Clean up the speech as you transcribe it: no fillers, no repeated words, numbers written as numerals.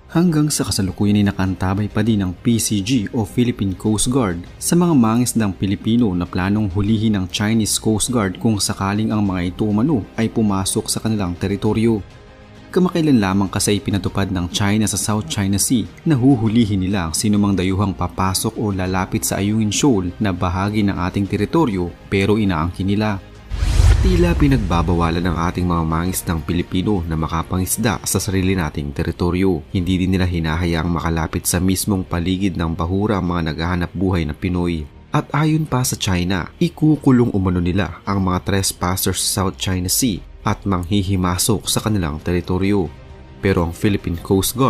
Hanggang sa kasalukuyan ay nakantabay pa din ng PCG o Philippine Coast Guard sa mga mangisdang Pilipino na planong hulihin ng Chinese Coast Guard kung sakaling ang mga ito umano ay pumasok sa kanilang teritoryo. Kamakailan lamang kasi pinatupad ng China sa South China Sea na huhulihin nila ang sinumang dayuhang papasok o lalapit sa Ayungin Shoal na bahagi ng ating teritoryo pero inaangkin nila. Tila pinagbabawalan ng ating mga mangisdang Pilipino na makapangisda sa sarili nating teritoryo. Hindi din nila hinahayaang makalapit sa mismong paligid ng bahura ang mga naghahanap buhay na Pinoy. At ayon pa sa China, ikukulong umano nila ang mga trespassers sa South China Sea at manghihimasok sa kanilang teritoryo. Pero ang Philippine Coast Guard